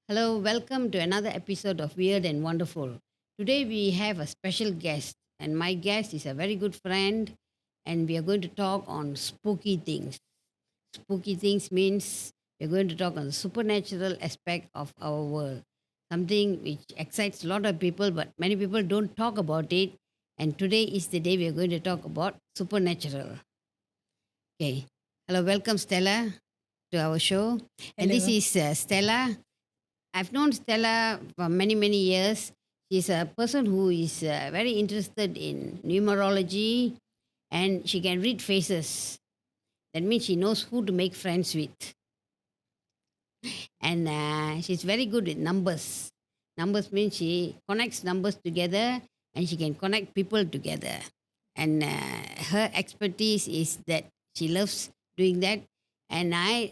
Hello, welcome to another episode of Weird and Wonderful. Today we have a special guest, and my guest is a very good friend, and we are going to talk on spooky things. Spooky things means we're going to talk on the supernatural aspect of our world, something which excites a lot of people, but many people don't talk about it. And today is the day we are going to talk about supernatural. Okay. Hello, welcome Stella to our show. And this Hello. is Stella. I've known Stella for many, many years. She's a person who is very interested in numerology and she can read faces. That means she knows who to make friends with. And she's very good with numbers. Numbers means she connects numbers together and she can connect people together. And her expertise is that she loves doing that. And I've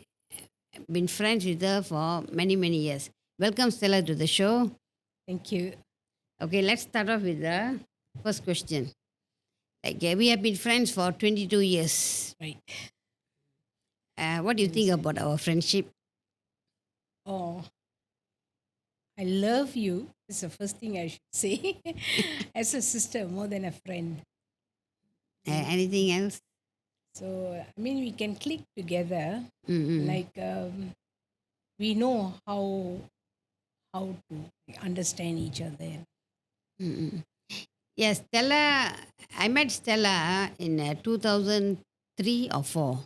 been friends with her for many, many years. Welcome, Stella, to the show. Thank you. Okay, let's start off with the first question. Like we have been friends for 22 years. Right. What do you Can think say, about our friendship? oh, I love you. It's the first thing I should say. As a sister, more than a friend. Anything else? So, I mean, we can click together. Mm-mm. Like, we know how to understand each other. Mm-mm. Yes, Stella. I met Stella in 2003 or 4.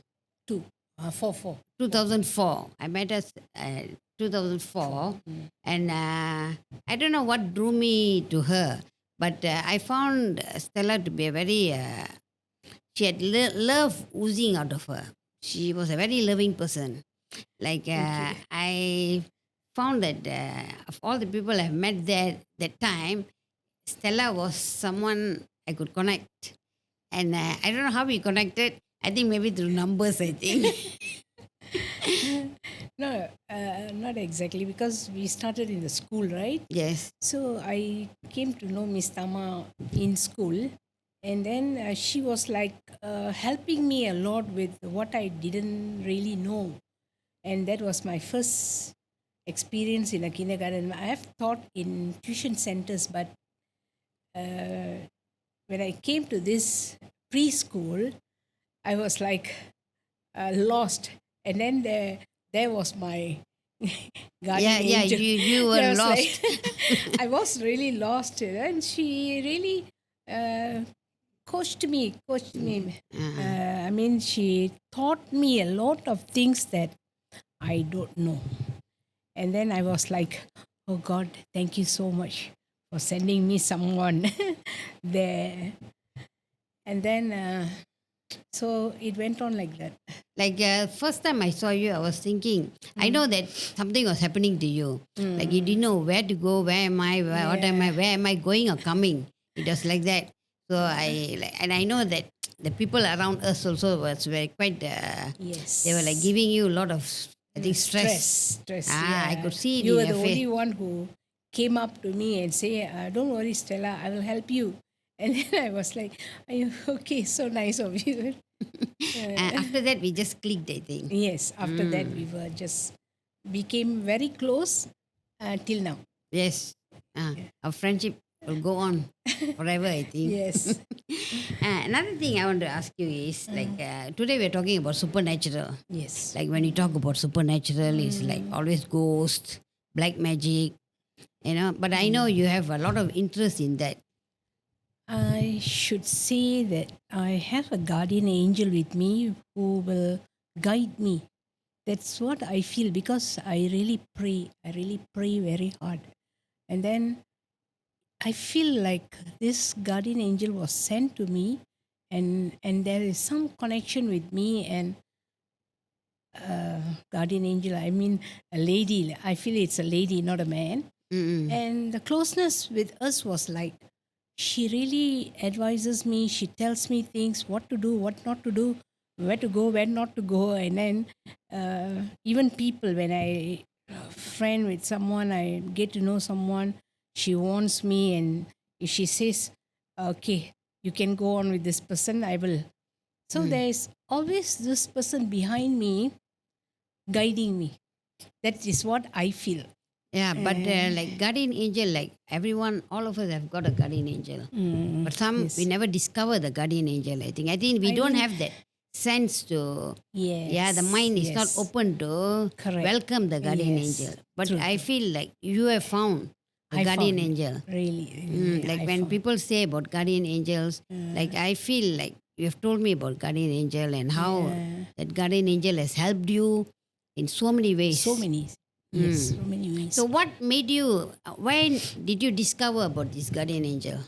Two, four. 2004. I met her 2004. Mm. And I don't know what drew me to her, but I found Stella to be a very she had love oozing out of her. She was a very loving person. Like Thank you. I found that of all the people I've met there that time, Stella was someone I could connect. And I don't know how we connected. I think maybe through numbers, I think. No, not exactly because we started in the school, right? Yes. So I came to know Miss Tama in school, and then she was like helping me a lot with what I didn't really know, and that was my first experience in a kindergarten. I have taught in tuition centers, but uh, when I came to this preschool, I was like lost, and then there was my Yeah, guardian yeah, angel. you were There was like lost. I was really lost, and she really uh, coached me. Uh-huh. I mean, she taught me a lot of things that I don't know. And then I was like, oh God, thank you so much for sending me someone there. And then, so it went on like that. Like first time I saw you, I was thinking, I know that something was happening to you. Like you didn't know where to go, where am I, what am I, Yeah. where am I going or coming. It was like that. So and I know that the people around us also was very quite. They were like Yes. giving you a lot of, I think, stress. Stress. Ah, I Yeah. could see it You in were your the face. only one who came up to me and say, "Don't worry, Stella, I will help you." And then I was like, "Are you okay? So nice of you." After that, we just clicked. I think. Yes. After that, we were just became very close till now. Yes, our friendship will go on forever. I think. Yes. Another thing I want to ask you is like today we're talking about supernatural. Yes. Like when you talk about supernatural, it's like always ghosts, black magic, But I know you have a lot of interest in that. I should say that I have a guardian angel with me who will guide me. That's what I feel because I really pray. I really pray very hard. And then I feel like this guardian angel was sent to me and there is some connection with me and guardian angel. I mean a lady. I feel it's a lady, not a man. Mm-mm. And the closeness with us was like she really advises me. She tells me things, what to do, what not to do, where to go, where not to go. And then even people, when I friend with someone, I get to know someone, she warns me. And if she says, okay, you can go on with this person, I will. So there's always this person behind me guiding me. That is what I feel. Yeah, but like guardian angel, like everyone, all of us have got a guardian angel. But some we Yes. never discover the guardian angel. I think we I don't mean, have that sense to. Yeah, the yes, mind is not yes, open to correct. welcome the guardian angel. Yes, But true, I true. feel like you have found a I guardian found angel. really, really, Like I when found. people say about guardian angels, like I feel like you have told me about guardian angel and how Yeah. that guardian angel has helped you in so many ways. So many, yes, so many ways. So what made you? When did you discover about this guardian angel?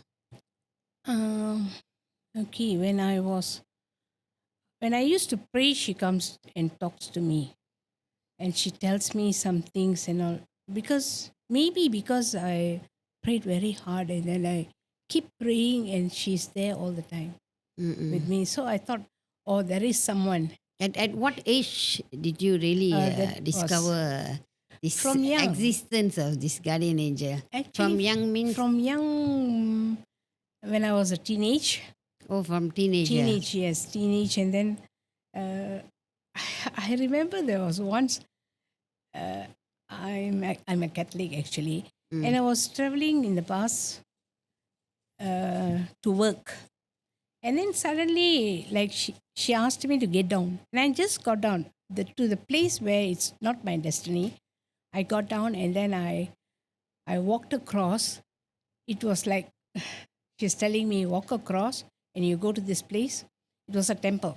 Um, okay, when I used to pray, she comes and talks to me, and she tells me some things and all. Because I prayed very hard, and then I keep praying, and she's there all the time with me. So I thought, oh, there is someone. At what age did you really That was discover this from young. existence of this guardian angel? Actually, From young means from young, when I was a teenage. from teenager. Teenage, and then uh, I remember there was once. I'm a Catholic actually, and I was traveling in the bus to work, and then suddenly, like she asked me to get down, and I just got down to the place where it's not my destiny. I got down, and then I walked across. It was like she's telling me, walk across, and you go to this place. It was a temple.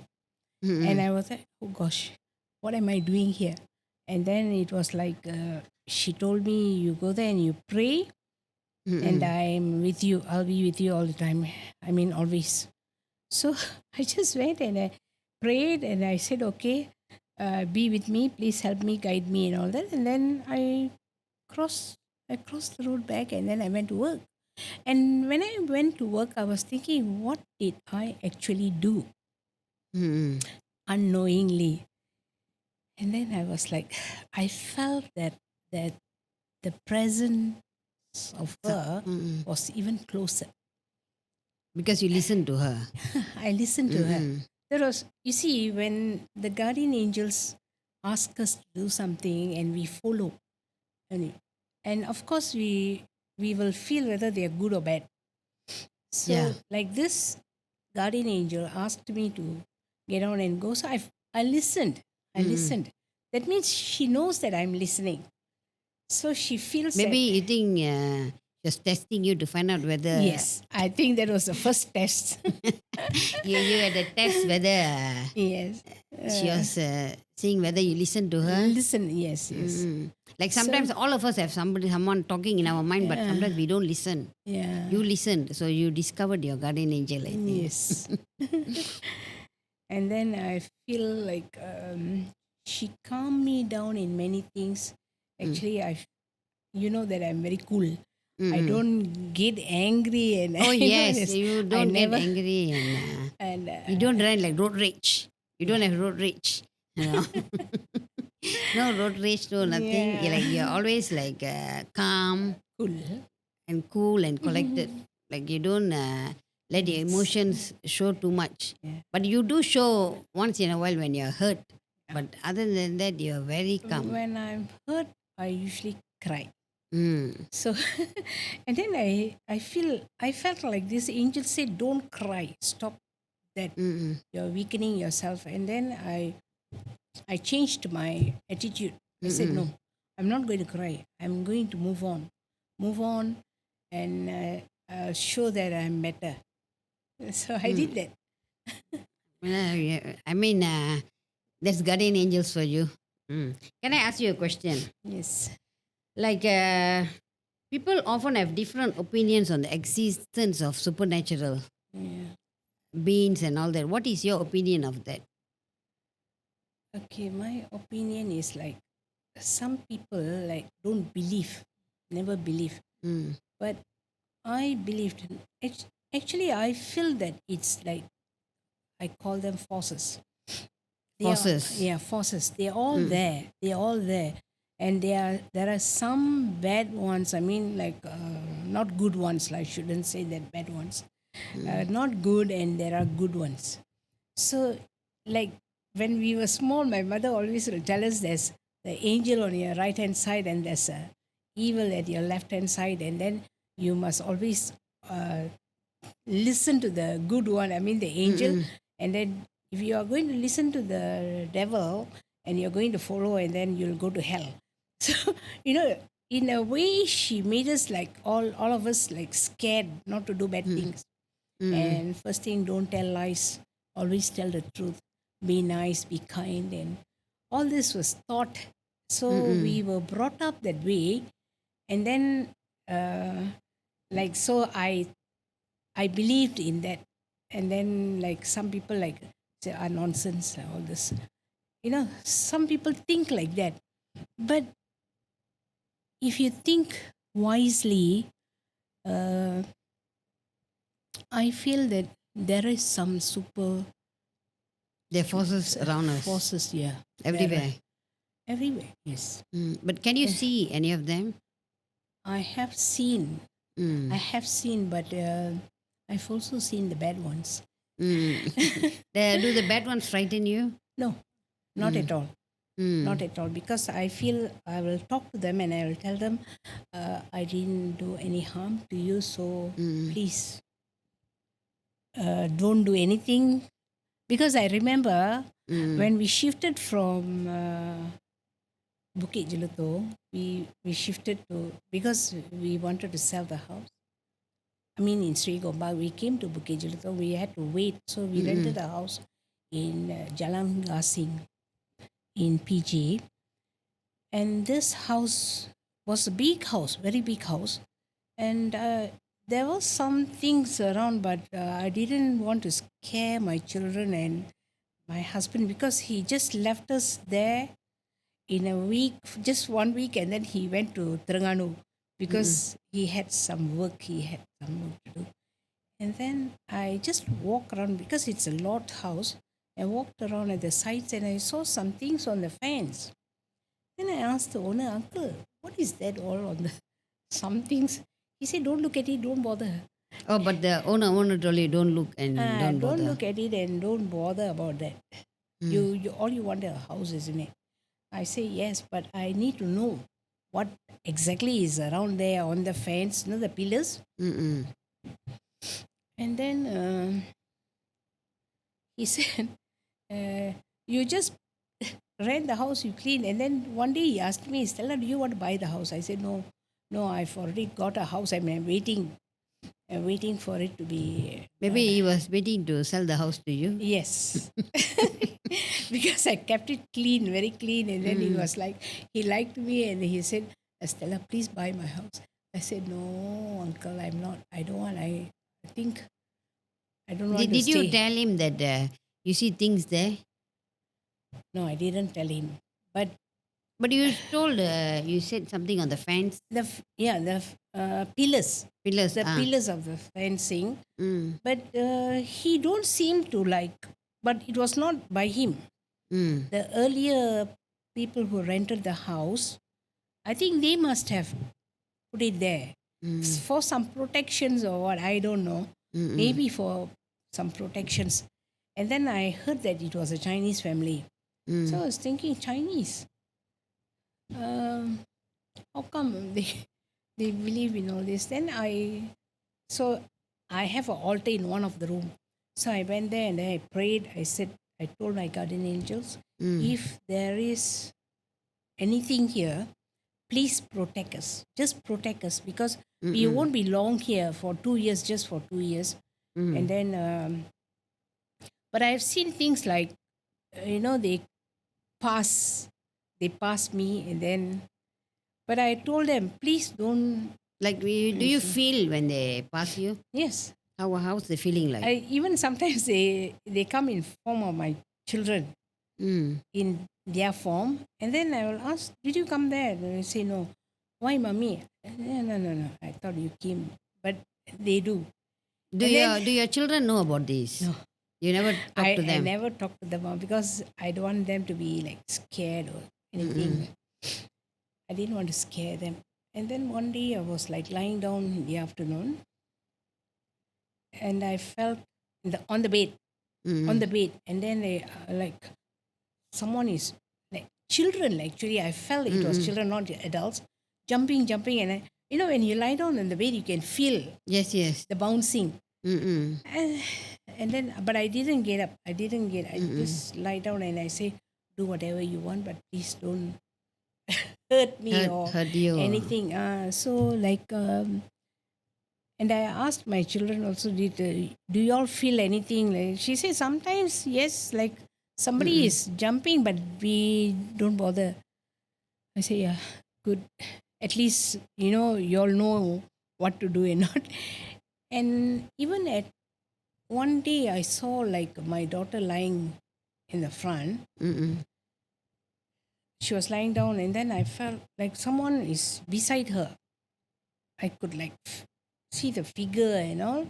And I was like, oh gosh, what am I doing here? And then it was like, she told me, you go there and you pray, and I'm with you. I'll be with you all the time. I mean, always. So I just went and I prayed and I said, okay, be with me. Please help me, guide me, and all that. And then I crossed the road back, and then I went to work. And when I went to work, I was thinking, what did I actually do? Unknowingly. And then I was like, I felt that the presence of her was even closer. Because you listened to her. I listened to her. There was, you see, when the guardian angels ask us to do something and we follow, and of course we will feel whether they are good or bad. So Yeah. like this guardian angel asked me to get on and go. So I listened. I listened. That means she knows that I'm listening. So she feels Maybe you think just testing you to find out whether yes, I think that was the first test. you had a test whether Yes. she was seeing whether you listen to her. Listen, yes. Like sometimes all of us have someone talking in our mind, but sometimes we don't listen. Yeah. You listened, so you discovered your guardian angel. I think. Yes. And then I feel like she calmed me down in many things. Actually, you know that I'm very cool. I don't get angry and Oh you know, yes, this- you I don't get never- angry and you don't run like road rage. You don't have road rage. You know? No road rage, no nothing. Yeah. You're always like calm cool. and cool and collected. Like you don't let your emotions show too much. Yeah. But you do show once in a while when you're hurt. But other than that, you're very calm. When I'm hurt, I usually cry. Mm. So, and then I felt like this angel said, "Don't cry. Stop that. Mm-mm. You're weakening yourself." And then I changed my attitude. I said, "No, I'm not going to cry. I'm going to move on, and show that I'm better." So I did that. Yeah, I mean, there's guardian angels for you. Can I ask you a question? Yes. Like, people often have different opinions on the existence of supernatural Yeah. beings and all that. What is your opinion of that? Okay, my opinion is like some people like don't believe, never believe. Mm. But I believed. Actually, I feel that it's like I call them forces. Forces. Forces. They're all there. They're all there, and there are some bad ones. I mean, like not good ones. I shouldn't say that bad ones. Not good, and there are good ones. So, like when we were small, my mother always will tell us there's the angel on your right hand side, and there's a evil at your left hand side, and then you must always uh, listen to the good one, I mean the angel. And then if you are going to listen to the devil and you're going to follow, and then you'll go to hell. So, you know, in a way, she made us like all of us like scared not to do bad things. And first thing, don't tell lies, always tell the truth, be nice, be kind, and all this was taught. So we were brought up that way. And then like, so I believed in that. And then like some people like say nonsense, all this. You know, some people think like that. But if you think wisely, uh, I feel that there is some super There are forces around us forces, yeah. everywhere. Everywhere, yes. But can you see any of them? I have seen, Mm. I have seen, but I've also seen the bad ones. Do the bad ones frighten you? No, not at all. Mm. Not at all. Because I feel I will talk to them and I will tell them, I didn't do any harm to you, so please don't do anything. Because I remember when we shifted from Bukit Jelutong, we shifted to, because we wanted to sell the house. I mean, in Sri Gombak, we came to Bukit Jelutong, we had to wait. So we rented a house in Jalan Gasing in PG. And this house was a big house, very big house. And there was some things around, but I didn't want to scare my children and my husband, because he just left us there in a week, just 1 week, and then he went to Terengganu because he had some work, to do. And then I just walked around because it's a lot house. I walked around at the sides and I saw some things on the fence. Then I asked the owner, uncle, what is that all on the some things? He said, don't look at it, don't bother. Oh, but the owner told you don't look and don't Don't bother. look at it and don't bother about that. You all you want a house, isn't it? I say yes, but I need to know what exactly is around there on the fence, the pillars. Mm-mm. And then he said, you just rent the house, you clean. And then one day he asked me, Stella, do you want to buy the house? I said, no, I've already got a house. I'm waiting. I'm waiting for it to be. Maybe he was waiting to sell the house to you. Yes. Because I kept it clean, very clean. And then he was like, he liked me and he said, Stella, please buy my house. I said, no, uncle, I'm not. I don't want. I think I don't want Did, to did you stay. tell him that you see things there? No, I didn't tell him. But But you told, you said something on the fence, the pillars, pillars. the pillars of the fencing. Mm. But he don't seem to like. But it was not by him. Mm. The earlier people who rented the house, I think they must have put it there for some protections or what, I don't know. Maybe for some protections. And then I heard that it was a Chinese family. So I was thinking, Chinese. How come they believe in all this? Then I have an altar in one of the room. So I went there and I prayed. I told my guardian angels, if there is anything here, please protect us. Just protect us, because we won't be long here for 2 years, just for 2 years. And then, but I've seen things like, they pass me, and then, but I told them, please don't. Like, do you feel when they pass you? Yes. How's the feeling like? Even sometimes they come in form of my children, in their form, and then I will ask, did you come there? And they say, no. Why, mommy? No. I thought you came, but they do. Do your children know about this? No. You never talk to I them? never talk to them because I don't want them to be like scared or anything. I didn't want to scare them. And then one day I was like lying down in the afternoon, and I felt on the bed, and then they like someone is like children. Actually, I felt it was children, not adults. jumping, jumping, and when you lie down on the bed, you can feel Yes, yes. the bouncing. Mm-mm. And then, but I didn't get up. I didn't get. I Mm-mm. just lie down and I say, do whatever you want, but please don't hurt me or Hurt you. anything. So like, and I asked my children also, do you all feel anything? Like she said, sometimes yes, like somebody is jumping, but we don't bother. I say, yeah, good. At least you all know what to do and not. And even at one day, I saw like my daughter lying in the front. Mm-mm. She was lying down, and then I felt like someone is beside her. I could like see the figure and all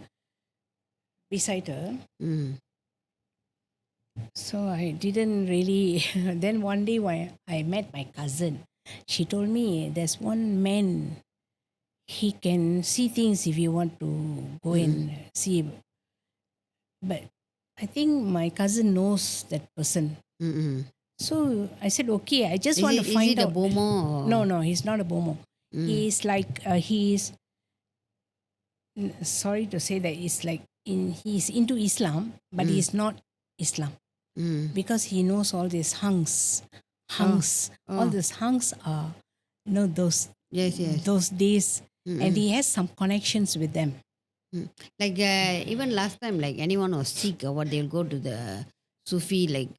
beside her. Mm. So I didn't really. Then one day when I met my cousin, she told me there's one man. He can see things if you want to go and see. But I think my cousin knows that person. Mm-mm. So I said, okay, I just Is want it, to is find it a out. bomo? Or? No, he's not a bomo. Mm. He's like, sorry to say that he's into Islam, but he's not Islam Mm. because he knows all these hunks. All Oh. these hunks are, those Yes, yes. those days, and he has some connections with them. Mm. Like even last time, like anyone was sick or what, they'll go to the Sufi, like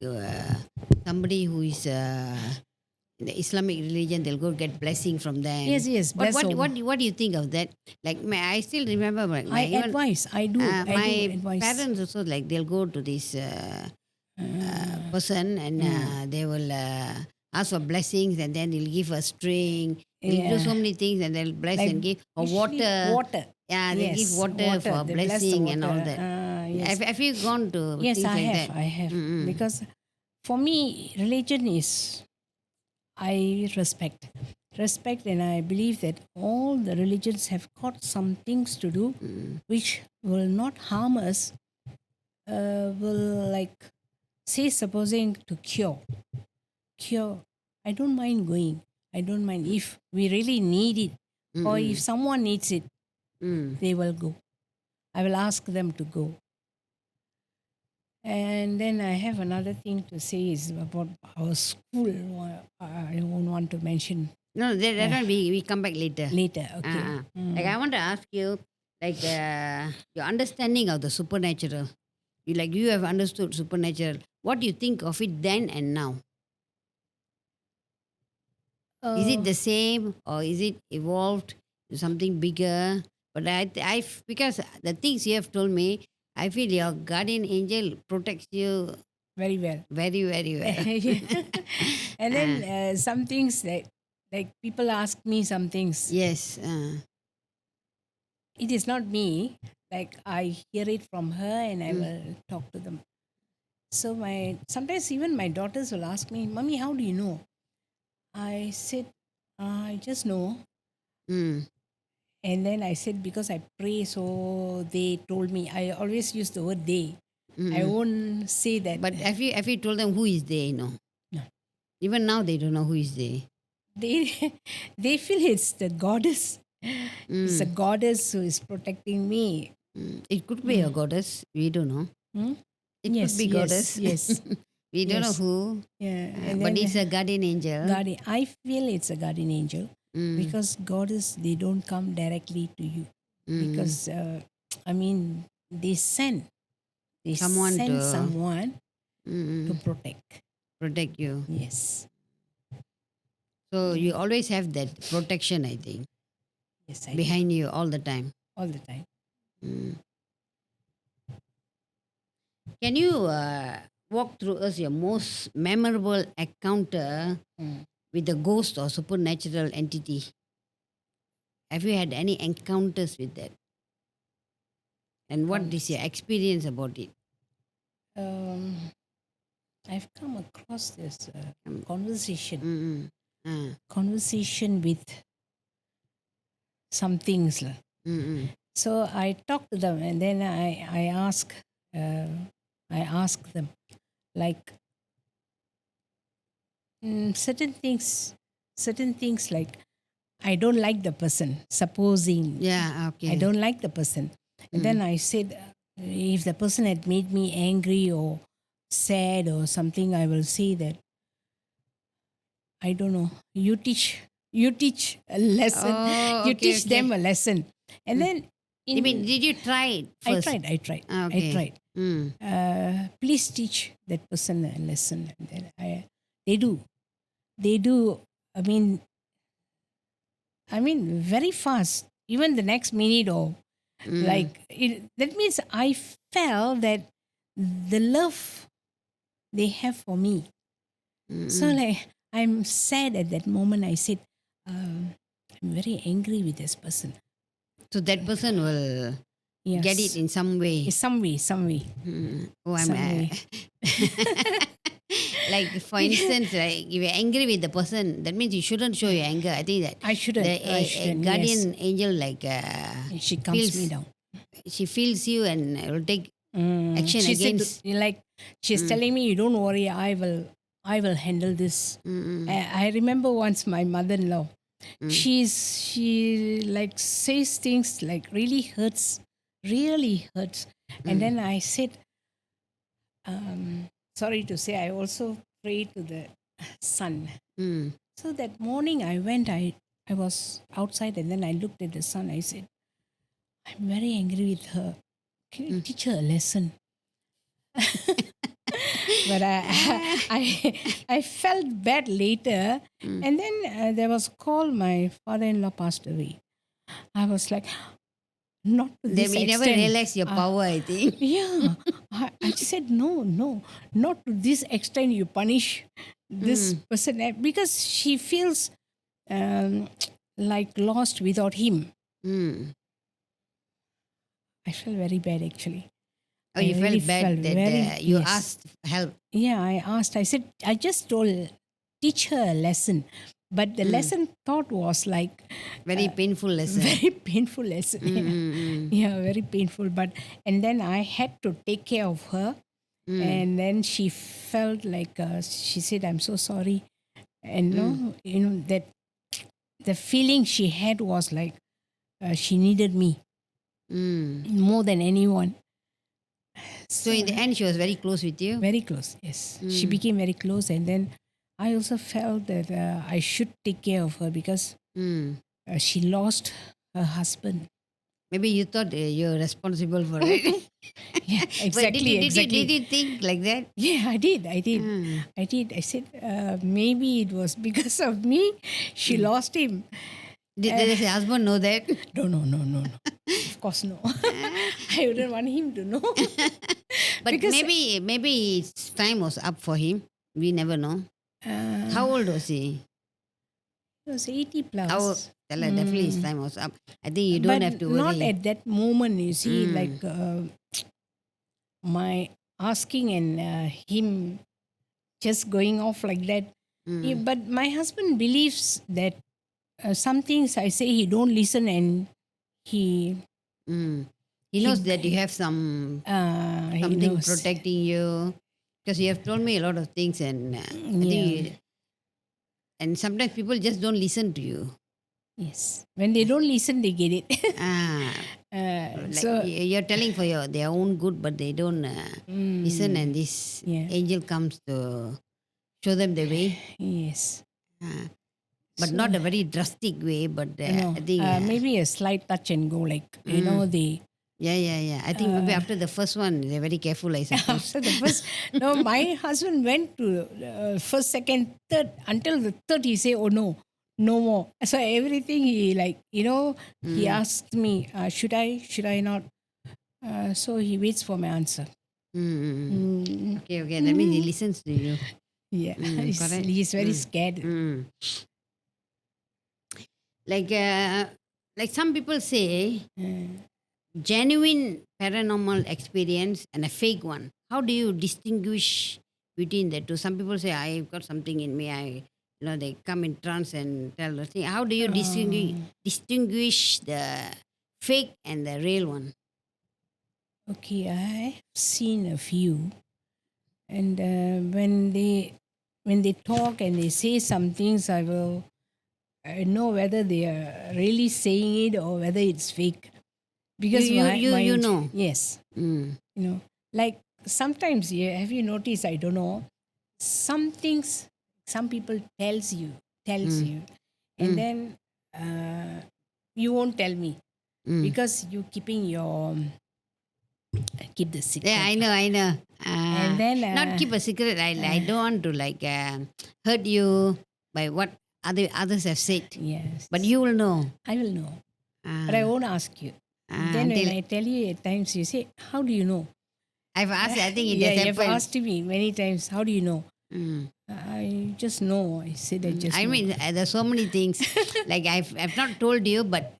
somebody who is in the Islamic religion, they'll go get blessing from them. Yes, What bless over. what do you think of that? Like I still remember I advise. I do. I my do advise. parents also, like they'll go to this person and they will ask for blessings, and then they'll give a string. They'll do so many things and they'll bless Like and give or usually water. Water. Yeah, they give Yes, water for they bless the blessing and all water. that. Yes. Have you gone to Yes, things I like have. that? I have. Mm-mm. Because for me, religion is, I respect. Respect, and I believe that all the religions have got some things to do which will not harm us, will like, say, supposing to cure. I don't mind going. I don't mind if we really need it, or if someone needs it, Mm. they will go. I will ask them to go. And then I have another thing to say is about our school. I won't want to mention No, that one we come back later. later. Okay. Like I want to ask you, like your understanding of the supernatural. You have understood supernatural. What do you think of it then and now? Is it the same or is it evolved to something bigger? But because the things you have told me, I feel your guardian angel protects you Very well. very, very well. And then some things that, like, people ask me some things. Yes. It is not me. Like, I hear it from her and I will talk to them. So sometimes even my daughters will ask me, Mommy, how do you know? I said, I just know. Mm. And then I said, because I pray, so they told me. I always use the word they. I won't say that. But have you told them who is they? No. No. Even now they don't know who is they. They feel it's the goddess. It's a goddess who is protecting me. It could be a goddess. We don't know. It could be goddess. Yes. We don't know Yes. who. Yeah. But it's a guardian angel. guardian. I feel it's a guardian angel because goddess, they don't come directly to you because they send. They Someone send to- someone Mm-mm. to protect. Protect you. Yes. So you always have that protection, I think, Yes, I do. behind you all the time. All the time. Can you walk through us your most memorable encounter with a ghost or supernatural entity? Have you had any encounters with that? And what is your experience about it? I've come across this conversation. Mm-mm. Conversation with some things. Mm-mm. So I talk to them and then I ask them like certain things like I don't like the person. Supposing Yeah, okay. I don't like the person. And then I said, if the person had made me angry or sad or something, I will say that, I don't know. You teach a lesson. Oh, You okay, teach okay. them a lesson. And then I mean, did you try it I first? tried. Ah, I okay. tried. Please teach that person a lesson. And then they do. They do. I mean, very fast. Even the next minute or that means I felt that the love they have for me. So like I'm sad at that moment. I said, I'm very angry with this person. So that person will Yes. get it in some way. In some way. Oh, I'm Some way. like for instance, like if you're angry with the person, that means you shouldn't show your anger. I think that I shouldn't. the I shouldn't. guardian Yes. angel like She calms me feels down. she feels you and will take action She against. said, like, she's telling me, you don't worry, I will handle this. I remember once my mother-in-law, she like says things like really hurts. And then I said, sorry to say, I also pray to the sun. So that morning I went, I was outside and then I looked at the sun. I said, I'm very angry with her. Can you teach her a lesson? But I felt bad later. And then there was a call, my father-in-law passed away. I was like, not to Then this we never extent. realize your power, I think. Yeah. I said, no, not to this extent you punish this person. Because she feels like lost without him. I felt very bad actually. Oh, you I really felt bad that very- you yes. asked help. Yeah, I asked. I said, I just told, teach her a lesson. But the lesson thought was like Very painful lesson. very painful lesson. Yeah, very painful. And then I had to take care of her. And then she felt like, she said, I'm so sorry. And that the feeling she had was like she needed me more than anyone. So in the end, she was very close with you. Very close, yes. She became very close. And then I also felt that I should take care of her because she lost her husband. Maybe you thought you're responsible for it. Yeah, But exactly. did you think like that? Yeah, I did. I said, maybe it was because of me she lost him. Does your husband know that? No. Of course, no. I wouldn't want him to know. But Because- maybe its time was up for him. We never know. How old was he? It was 80 plus. Definitely his time was up. I think you don't But have to worry. not at that moment, you see, like my asking and him just going off like that. Yeah, but my husband believes that some things I say he don't listen and he He knows that you have something he knows. protecting you. Because you have told me a lot of things, and I think and sometimes people just don't listen to you. Yes, when they don't listen, they get it. Like So you're telling for their own good, but they don't listen, and this Yeah. angel comes to show them the way. yes, But not a very drastic way, but I think maybe a slight touch and go, like they. yeah. I think maybe after the first one, they're very careful, I suppose. After the first, no, my husband went to first, second, third. Until the third, he say, "Oh no, no more." So everything he like, he asked me, "Should I not?" So he waits for my answer. Okay. That means he listens to you. Yeah, correct. he's very scared. Like some people say, genuine paranormal experience and a fake one. How do you distinguish between the two? Some people say, I've got something in me. They come in trance and tell the thing. How do you distinguish the fake and the real one? Okay, I've seen a few, and when they talk and they say some things, I will know whether they are really saying it or whether it's fake. Because You know. yes, Mm. like sometimes, yeah, have you noticed? I don't know. Some things, some people tells you, and then you won't tell me because you keeping your keep the secret. Yeah, I know. And then Not keep a secret. I don't want to like hurt you by what others have said. yes, But you will know. I will know, Uh, but I won't ask you. Then when until I tell you at times, you say, "How do you know?" I've asked. I think it Yeah, has you've happened. asked me many times. How do you know? Mm. I just know. I said I just I know. mean, there's so many things. Like I've not told you, but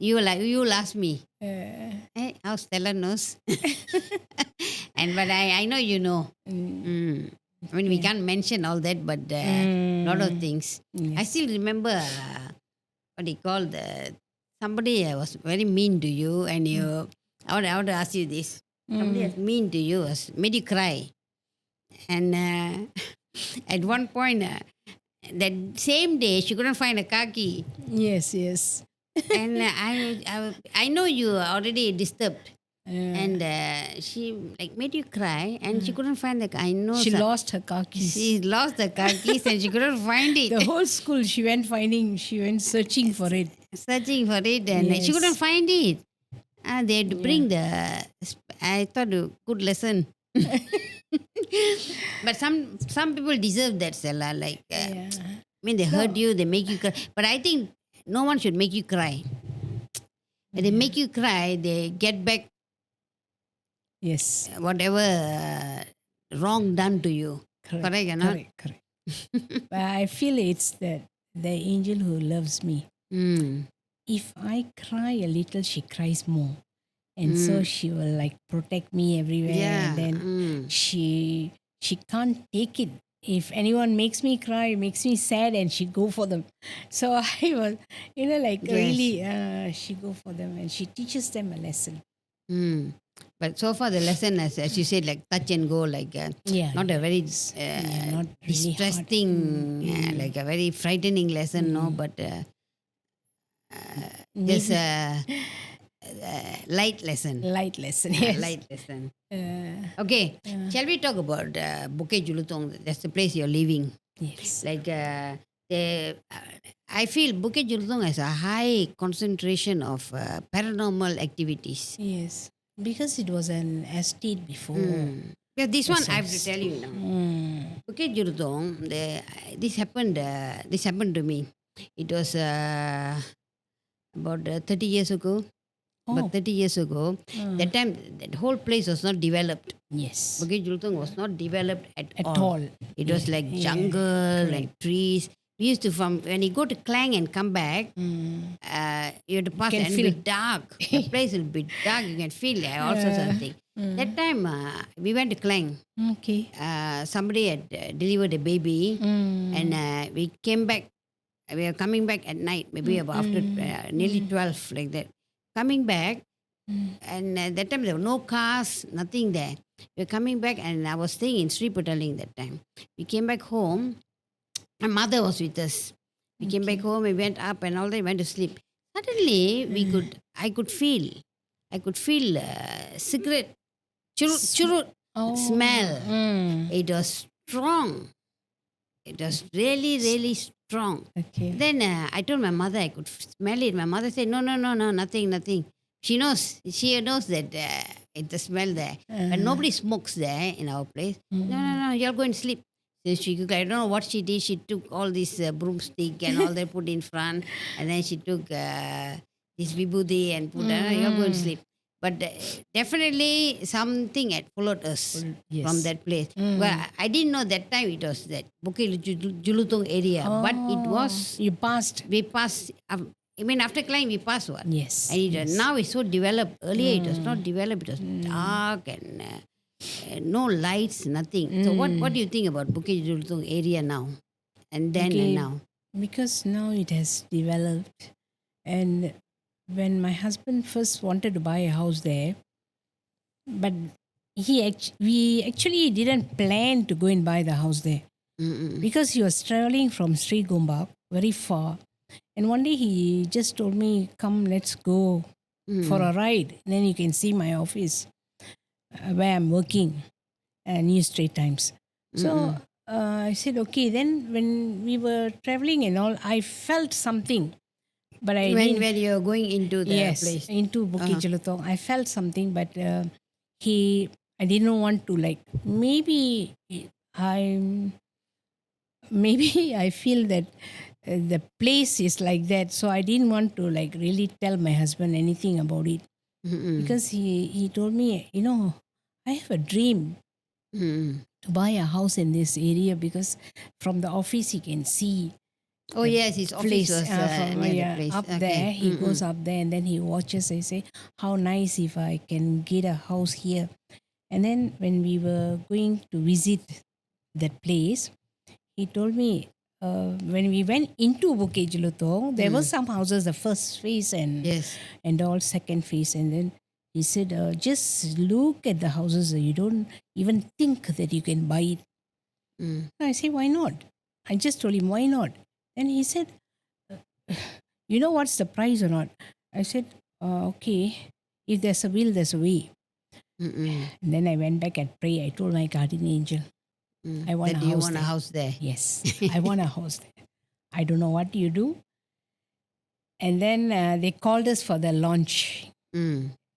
you will ask me. Hey, how Stella knows? But I know you know. I mean, we can't mention all that, but a lot of things. I Yes. still remember what they call the somebody was very mean to you, and you. I want to ask you this. Somebody was mean to you, made you cry, and at one point, that same day, she couldn't find a khaki, Yes, yes. and I know you are already disturbed. Uh, And she like made you cry, and she couldn't find the. I know she lost her car keys. she lost the car keys and she couldn't find it. The whole school, she went searching for it. Searching for it, and she couldn't Yes. find it. They had to bring the. I thought a good lesson. But some people deserve that, Stella. Like, Yeah. I mean, they hurt you, they make you cry. But I think no one should make you cry. When they make you cry, they get back Yes. whatever wrong done to you. Correct or not? Correct. But I feel it's the angel who loves me. Mm. If I cry a little, she cries more. And so she will like protect me everywhere. Yeah. And then she can't take it. If anyone makes me cry, makes me sad, and she go for them. So I was, like Yes. really, she go for them and she teaches them a lesson. Mm. But so far, the lesson, as you said, like touch and go, like Yeah. not a very not really distressing, like a very frightening lesson, no, but just a light lesson. Light lesson. Yes. Light lesson. Uh, Okay, shall we talk about Bukit Julutong? That's the place you're living. yes. Like I feel Bukit Julutong has a high concentration of paranormal activities. Yes. Because it was an estate before. Yeah, this one That's I have to nice. tell you now. Mm. Bukit Julutong, this happened. This happened to me. It was about 30 years ago. Oh. But 30 years ago, that time that whole place was not developed. Yes. Bukit Julutong was not developed at At all. It was like jungle and trees. We used to when you go to Klang and come back, you have to pass can and feel it'll be dark. The place will be dark. You can feel all sorts of things. That time we went to Klang. Okay. Somebody had delivered a baby, and we came back. We were coming back at night, maybe about after nearly 12, like that. Coming back, and that time there were no cars, nothing there. We were coming back, and I was staying in Sri Petaling that time. We came back home. My mother was with us. We came back home. We went up and all that. Went to sleep. Suddenly, I could feel cigarette churut smell. It was strong. It was really, really strong. Okay. Then I told my mother I could smell it. My mother said, no, nothing. She knows that it's a smell there. But nobody smokes there in our place. No, you'll go and sleep. So I don't know what she did. She took all this broomstick and all that put in front. And then she took this vibhuti and put, you'll go and sleep. But definitely something had followed us Yes. from that place. Well, I didn't know that time it was that Bukit Julutong area. But it was, You passed. we passed, I mean after Klang we passed what? Yes. And now it's so developed. Earlier it was not developed. It was dark and no lights, nothing. So what do you think about Bukit Julutong area now? And then Okay. and now? Because now it has developed. And when my husband first wanted to buy a house there, but we actually didn't plan to go and buy the house there Mm-mm. because he was traveling from Sri Gombak very far. And one day he just told me, "Come, let's go for a ride. Then you can see my office where I'm working, New Strait Times." So I said, "Okay." Then when we were traveling and all, I felt something, but I When didn't. you're going into the Yes, place. into Bukit Jelutong. I felt something, but I didn't want to like. I'm, maybe I feel that the place is like that, so I didn't want to like really tell my husband anything about it because he told me, I have a dream to buy a house in this area because from the office he can see Oh yes, his office place was from near the place. up Okay. there. He goes up there and then he watches. I say, how nice if I can get a house here. And then when we were going to visit that place, he told me when we went into Bukit Jelutong, there were some houses, the first phase Yes. and all second phase. And then he said, just look at the houses. You don't even think that you can buy it. I say, why not? I just told him, why not? And he said, you know what's the price or not? I said, okay, if there's a will, there's a way. And then I went back and prayed. I told my guardian angel, I want That a you house want a there. house there. Yes, I want a house there. I don't know what you do. And then they called us for the launch.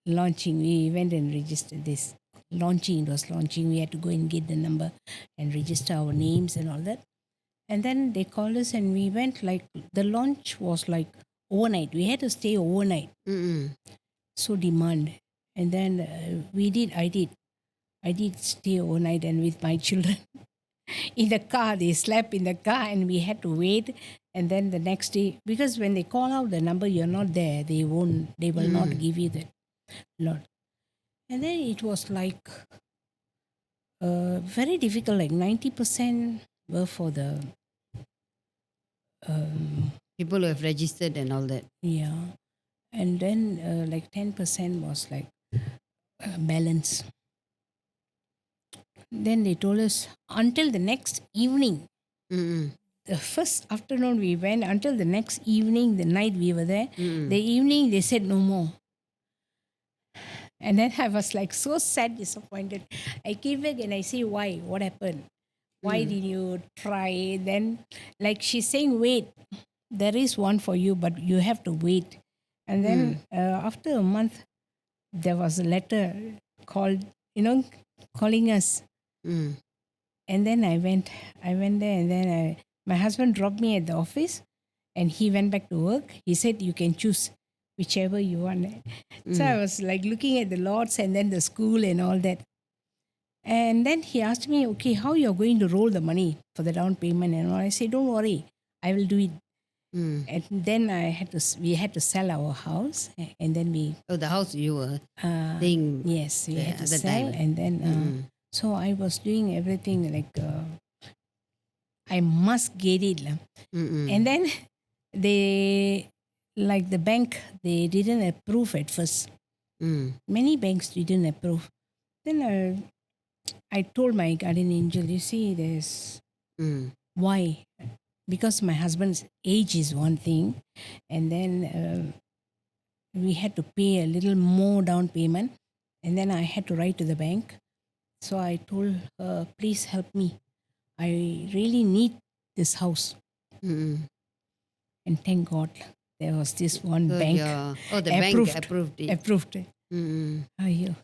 Launching, we went and registered this. Launching, it was launching. We had to go and get the number and register our names and all that. And then they called us and we went like, the launch was like overnight. We had to stay overnight. So demand. And then I did stay overnight and with my children in the car. They slept in the car and we had to wait. And then the next day, because when they call out the number, you're not there, they will not give you the lot. And then it was like very difficult, like 90% were for the, People who have registered and all that. yeah. And then like 10% was like balance. Then they told us until the next evening. The first afternoon we went until the next evening, the night we were there. The evening they said no more. And then I was like so sad, disappointed. I came back and I say, why? What happened? Why did you try? Then like she's saying, wait, there is one for you, but you have to wait. And then after a month, there was a letter called, calling us. And then I went there and then my husband dropped me at the office and he went back to work. He said, you can choose whichever you want. So I was like looking at the lots and then the school and all that. And then he asked me, okay, how you're going to roll the money for the down payment and all. I said, don't worry, I will do it. And then we had to sell our house and then we... Oh, the house you were staying. Yes, we had to at the sell time. and then... So I was doing everything like I must get it. And then they, like the bank, they didn't approve at first. Many banks didn't approve. Then I told my guardian angel, you see, there's why? Because my husband's age is one thing, and then we had to pay a little more down payment, and then I had to write to the bank. So I told her, please help me. I really need this house. And thank God there was this one So bank the approved, bank approved it. approved it.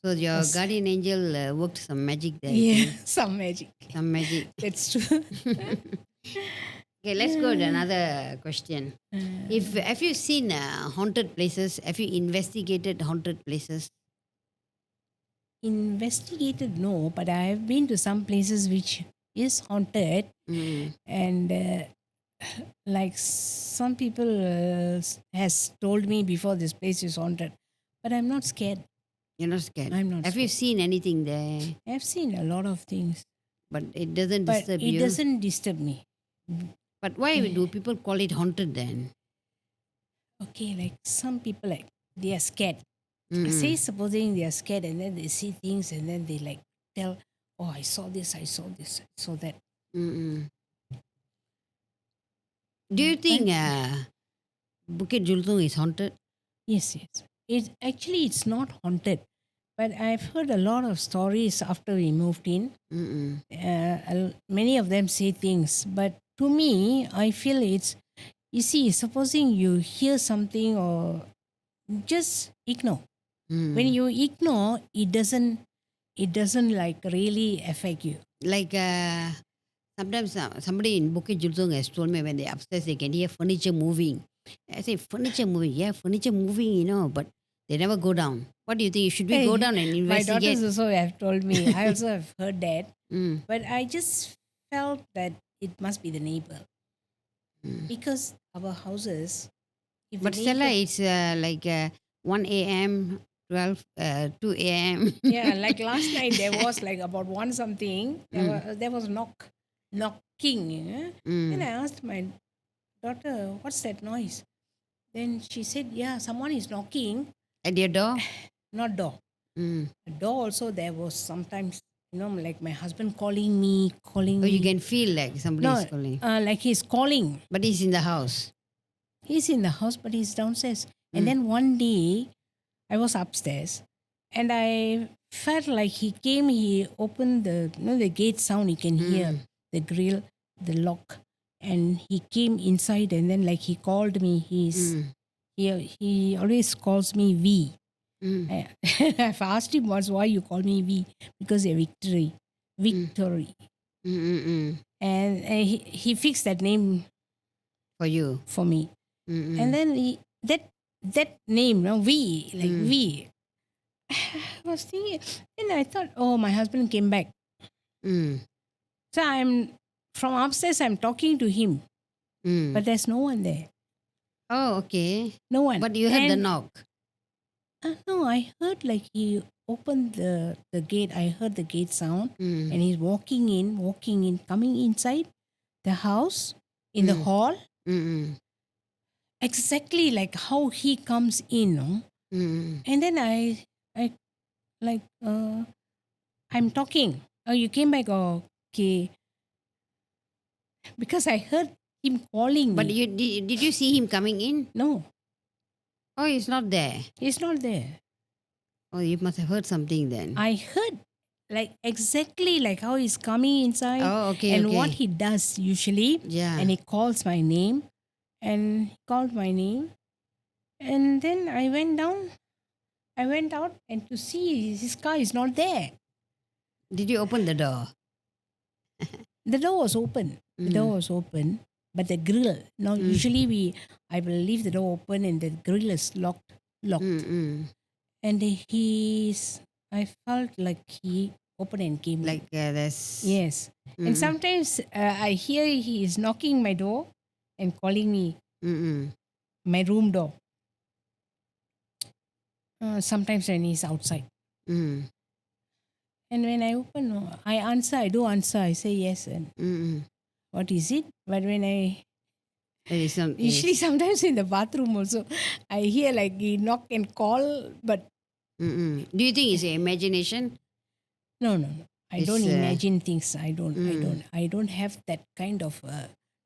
So your guardian angel worked some magic there. I Yeah, think. some magic. Some magic. That's true. Okay, let's go to another question. Have you seen haunted places? Have you investigated haunted places? Investigated, no, but I have been to some places which is haunted, and like some people has told me before this place is haunted, but I'm not scared. You're not scared. I'm not Have you scared. seen anything there? I've seen a lot of things, But it doesn't but disturb it you. doesn't disturb me. But why do people call it haunted then? Okay, like some people, like they are scared. Say supposing they are scared and then they see things and then they like tell, oh, I saw this, I saw this, I saw that. Do you think Bukit Jultung is haunted? Yes, yes. It's not haunted, but I've heard a lot of stories after we moved in. Mm-mm. Many of them say things, but to me, I feel it's. You see, supposing you hear something or just ignore. Mm. When you ignore, it doesn't like really affect you. Like sometimes somebody in Bukit Jultung has told me when they're upstairs they can hear furniture moving. I say furniture moving, yeah, furniture moving, but they never go down. What do you think? Should we go down and My investigate? daughters also have told me. I also have heard that, Mm, but I just felt that it must be the neighbor mm. because our houses. If the But Stella, neighbor- it's like 1 a.m., 2 a.m. yeah, like last night there was like about one something. There was knocking. Then I asked my daughter, "What's that noise?" Then she said, "Yeah, someone is knocking." At your door? Not door. Mm. The door also there was sometimes, like my husband calling me. Oh, you me. can feel like somebody No, is calling. like he's calling. But he's in the house. He's in the house, but he's downstairs. And then one day, I was upstairs, and I felt like he came. He opened the gate sound. You can hear the grill, the lock, and he came inside. And then like he called me. He always calls me V. Mm. I've asked him once why you call me V because a victory. Mm-mm-mm. And he fixed that name For you. for me. Mm-mm. And then that name, V, like V. I was thinking, and I thought, oh, my husband came back. Mm. So from upstairs, I'm talking to him, Mm. but there's no one there. Oh, okay. No one. But you heard the And, knock. No, I heard like he opened the gate. I heard the gate sound, Mm. and he's walking in, coming inside the house in the hall. Mm-mm. Exactly like how he comes in. No? Mm-mm. And then I like I'm talking. Oh, you came back. Oh, okay. Because I heard him calling But me. did you see him coming in? No, Oh, he's not there. he's not there. Oh, you must have heard something then. I heard like exactly like how he's coming inside Oh, okay, and okay. what he does usually. Yeah. And he calls my name, and he called my name, and then I went down. I went out and to see his car is not there. Did you open the door? The door was open. The door was open, but the grill. Now, usually I will leave the door open and the grill is locked. Mm-mm. And I felt like he opened and came. Like there's. Yes. And sometimes I hear he is knocking my door and calling me Mm-mm. my room door. Sometimes when he's outside. Mm. And when I open, I answer. I do answer. I say yes. And Mm-mm. what is it? But when There is some. usually sometimes in the bathroom also, I hear like he knock and call, but Mm-mm. Do you think it's your imagination? no. I It's, don't imagine things. I don't have that kind of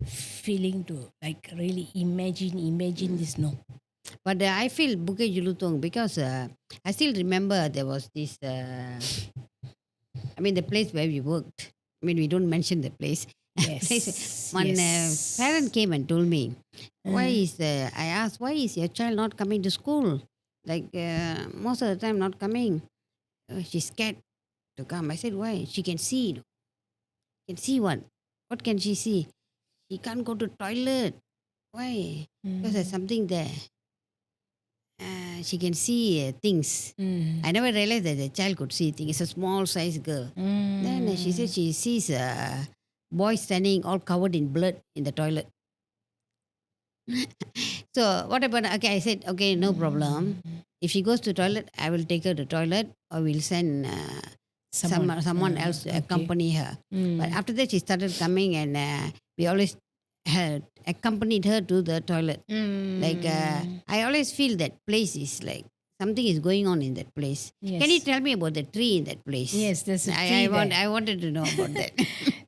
feeling to like really imagine this. No. But I feel Bukit Julutong because I still remember there was this. The place where we worked. We don't mention the place. Yes. One yes. parent came and told me, I asked, why is your child not coming to school? Like most of the time not coming. She's scared to come. I said, why? She can see. Can see what? What can she see? She can't go to toilet. Why? Because there's something there. She can see things. I never realized that the child could see things. It's a small size girl. Then she said she sees a boy standing all covered in blood in the toilet. So what happened? Okay, I said, okay, no problem. If she goes to toilet, I will take her to toilet or we'll send someone else to accompany her. But after that, she started coming and we always had accompanied her to the toilet. Like I always feel that place is like something is going on in that place. Yes. Can you tell me about the tree in that place? Yes, there's a tree I wanted to know about that.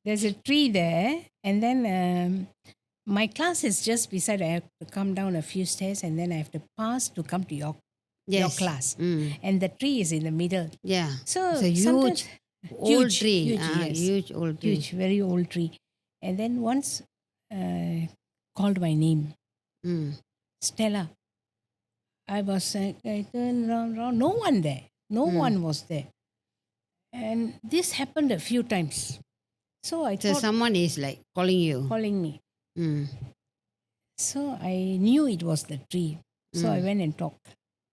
There's a tree there, and then my class is just beside. I have to come down a few stairs and then I have to pass to come to your Yes. class. Mm. And the tree is in the middle. Yeah. So It's a sometimes- huge old Huge, tree. huge, yes. Huge old tree. huge, very old tree. And then once called my name, Mm. Stella. I was I turned around, no one there. No one was there. And this happened a few times. So I So thought someone is like calling you. calling me. Mm. So I knew it was the tree. So I went and talked.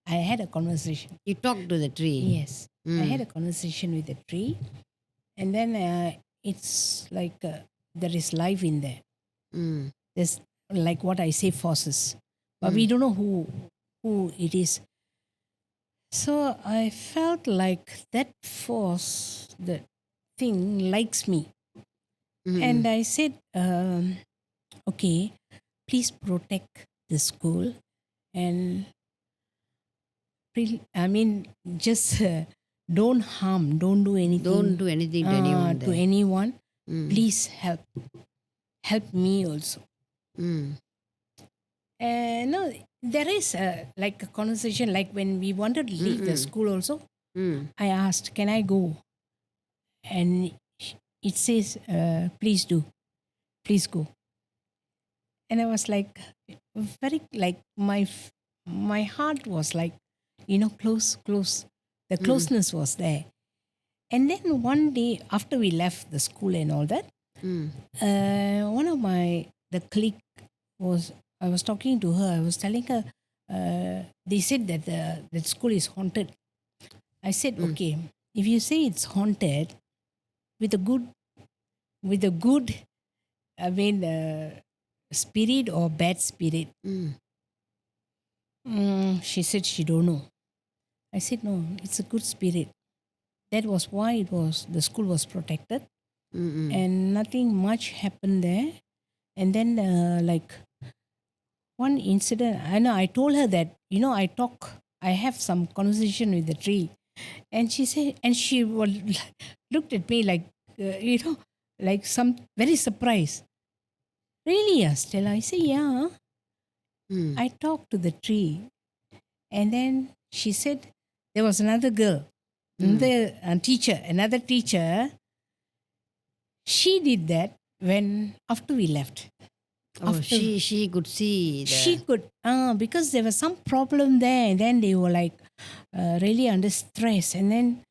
I had a conversation. You talk to the tree. Yes. I had a conversation with the tree. And then it's like there is life in there. Mm. There's like what I say, forces. But we don't know who it is. So I felt like that force, that thing likes me. Mm. And I said, okay, please protect the school and just don't harm, don't do anything. Don't do anything to anyone to there. anyone. Mm. Please help me also. Mm. No, there is like a conversation, like when we wanted to leave the school also, Mm. I asked, can I go? And it says, please do, please go. And I was like, very like my heart was like, close. The closeness was there. And then one day after we left the school and all that, Mm. one of the colleague I was talking to her. I was telling her, they said that the school is haunted. I said, okay, if you say it's haunted, with a good, spirit or bad spirit. Mm. She said she don't know. I said no, it's a good spirit. That was why the school was protected. Mm. And nothing much happened there. And then like one incident, I told her that, I have some conversation with the tree. And she said, and she looked at me like, like some very surprised. Really, Stella? I say, yeah. Mm. I talked to the tree. And then she said, there was another girl, another teacher. She did that after we left. Oh, she could see the. She could, because there was some problem there, and then they were like really under stress, and then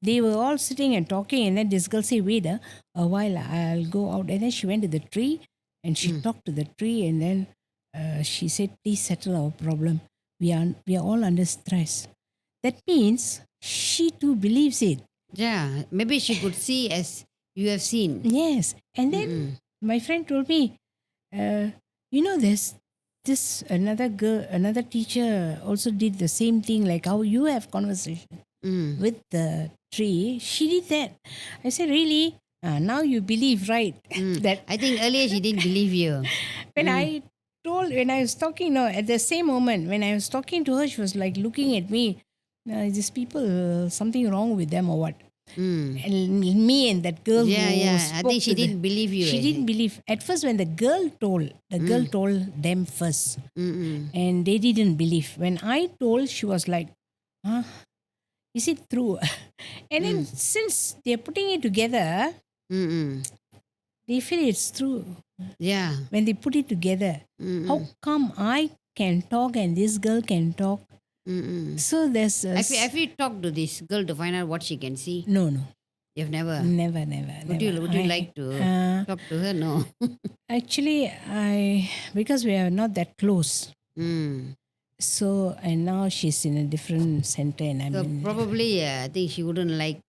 they were all sitting and talking, and then this girl said, wait a while, I'll go out. And then she went to the tree and she talked to the tree, and then she said, please settle our problem. We are all under stress. That means she too believes it. Yeah, maybe she could see as you have seen. Yes. And then my friend told me, there's this another teacher also did the same thing, like how you have conversation with the tree. She did that. I said, really? Now you believe, right? That I think earlier she didn't believe you. when I was talking, no, at the same moment, when I was talking to her, she was like looking at me. These people, something wrong with them or what? And me and that girl Yeah. I think she didn't believe you. She didn't believe. At first, when the girl told them first. And they didn't believe. When I told, she was like, is it true? And then since they're putting it together, they feel it's true. Yeah. When they put it together, how come I can talk and this girl can talk? So there's Have you talked to this girl to find out what she can see? No. You've never. Never. Would you like to talk to her? No. Actually, because we are not that close. So, and now she's in a different center, and I'm So in probably, I think she wouldn't like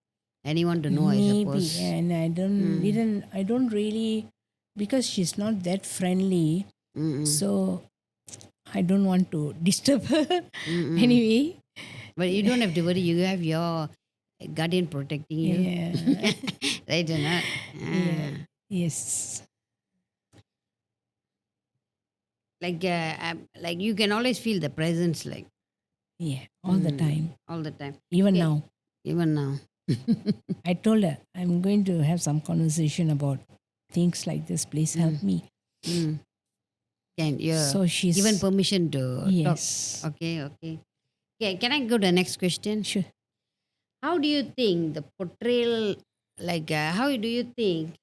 anyone to know. I maybe, suppose. and I don't really, because she's not that friendly. So I don't want to disturb her. Anyway. But you don't have to worry. You have your guardian protecting you. Yeah. Right or not? Yeah. Yes. Like you can always feel the presence, like Yeah. All the time. all the time. Even Yeah. now. Even now. I told her I'm going to have some conversation about things like this. Please help me. Mm. Can you So she's given permission to talk? yes. Okay, okay. Okay, can I go to the next question? Sure. How do you think the portrayal, how do you think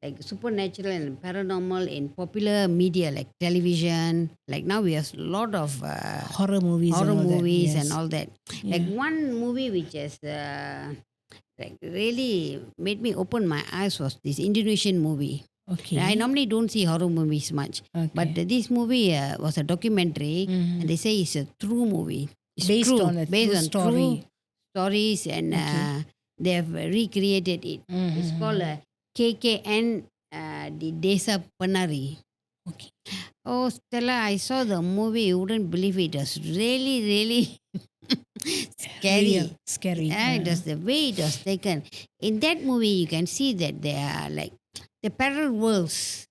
like supernatural and paranormal in popular media like television? Like now we have a lot of Horror movies. horror and all movies that. and Yes. all that. Yeah. Like one movie which has like really made me open my eyes was this Indonesian movie. Okay. I normally don't see horror movies much, Okay. but this movie was a documentary, Mhm. and they say it's a true movie. It's Based true, on a based true on story. true stories, and Okay. they have recreated it. It's Mhm. called KKN, the Desa Penari. Okay. Oh, Stella, I saw the movie. You wouldn't believe it. It was really, really scary. Real. Scary. It was the way it was taken. In that movie, you can see that there are like the parallel worlds.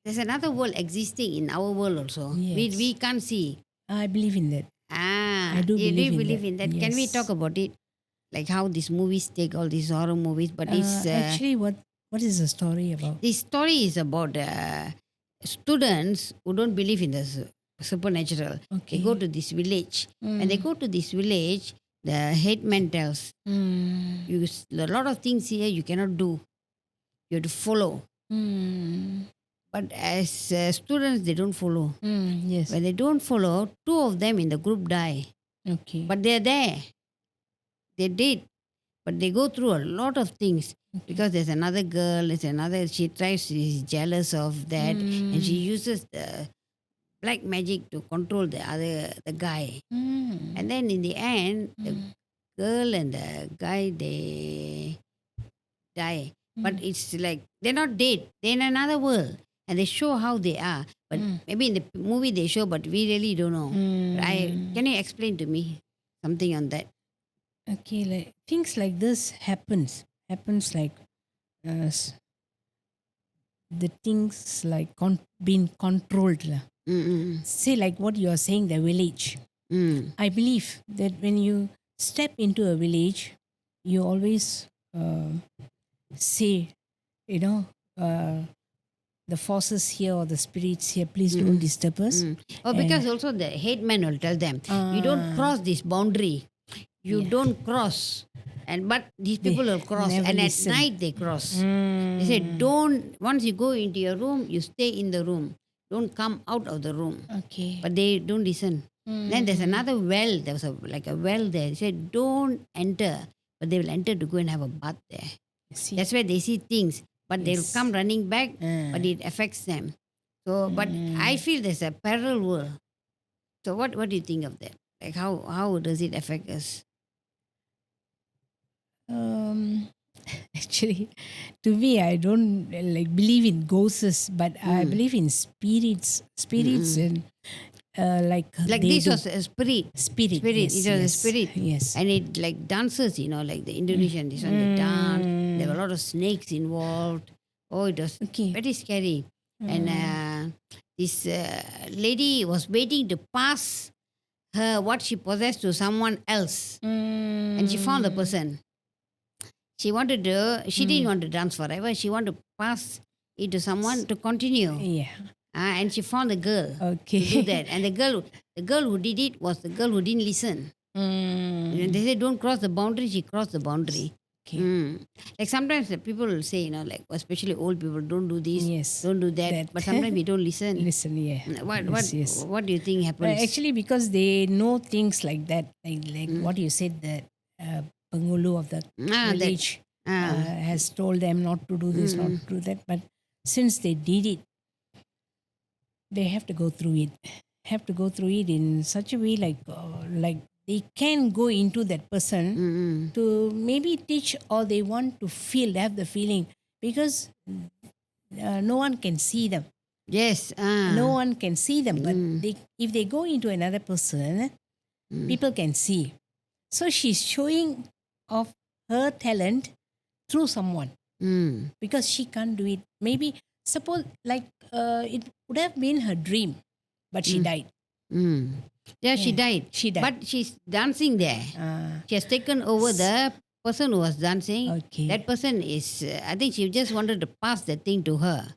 There's another world existing in our world also. Yes. We can't see. I believe in that. I do You believe in believe that. in that? Can we Yes. talk about it? Like how these movies take all these horror movies, but it's Actually, what is the story about? the story is about students who don't believe in the supernatural. Okay. They go to this village. When they go to this village, the headman tells you a lot of things here you cannot do. You have to follow. But as students, they don't follow. Yes. When they don't follow, two of them in the group die. Okay. But they're there. They did. But they go through a lot of things because there's another girl, she tries, she's jealous of that, and she uses the black magic to control the guy. And then in the end, the girl and the guy, they die. But it's like they're not dead. They're in another world. And they show how they are. But maybe in the movie they show, but we really don't know. Can you explain to me something on that? Okay, like things like this happens like the things like being controlled lah. Mm-mm. Say like what you are saying, the village. Mm. I believe that when you step into a village, you always say, the forces here or the spirits here, please don't disturb us. Oh, because also the headman will tell them, you don't cross this boundary. You don't cross. But these people will cross. never And listen. at night they cross. They said, once you go into your room, you stay in the room. Don't come out of the room. Okay. But they don't listen. Then there's another well. There was a well there. They said, don't enter. But they will enter to go and have a bath there. See. That's where they see things. But they'll Yes. come running back, but it affects them. So, but I feel there's a parallel world. So what do you think of that? Like how does it affect us? Actually, to me, I don't like believe in ghosts, but I believe in spirits. And Like they this do. was a spirit. Spirit. Spirit. Yes, It was a yes, spirit. Yes. And it like dances, like the Indonesian, this one, they dance. There were a lot of snakes involved. Oh, it was Okay. very scary. And this lady was waiting to pass her what she possessed to someone else. And she found the person. She didn't want to dance forever. She wanted to pass it to someone to continue. Yeah. And she found the girl Okay. to do that. And the girl who did it was the girl who didn't listen. And they said, don't cross the boundary. She crossed the boundary. Okay. Like sometimes the people will say, like especially old people, don't do this, Yes. don't do that. That. But sometimes we don't listen. Listen, yeah. Yes. What do you think happens? Actually, because they know things like that, like what you said, that Pangulu of the village has told them not to do this, not to do that. But since they did it, they have to go through it. Have to go through it in such a way, like they can go into that person to maybe teach, or they want to have the feeling, because no one can see them. Yes. No one can see them, but if they go into another person, people can see. So she's showing off her talent through someone, because she can't do it. Maybe suppose it would have been her dream, but she died. Yeah, she died. She died. But she's dancing there. She has taken over the person who was dancing, Okay. that person is, I think she just wanted to pass the thing to her.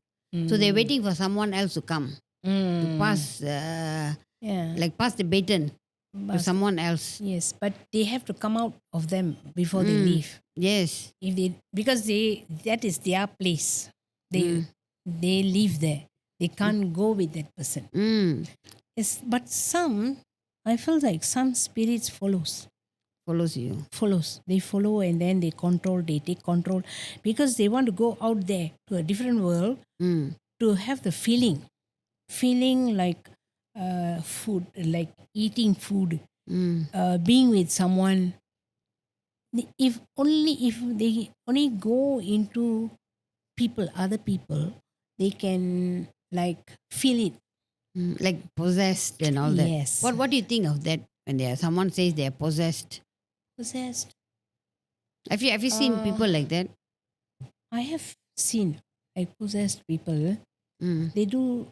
So they're waiting for someone else to come to pass, Yeah. like pass the baton to But, someone else. yes, but they have to come out of them before they Mm. leave. Yes. If they, because that is their place. Mm. They live there. They can't go with that person. Mm. Yes, but some, I feel like some spirits follows. They follow, and then they take control, because they want to go out there to a different world Mm. to have the feeling like food, like eating food, Mm. being with someone. If they only go into other people, they can like feel it. Mm. Like possessed and all that. Yes. What do you think of that when someone says they are possessed? Possessed. Have you seen people like that? I have seen like possessed people. Mm. They do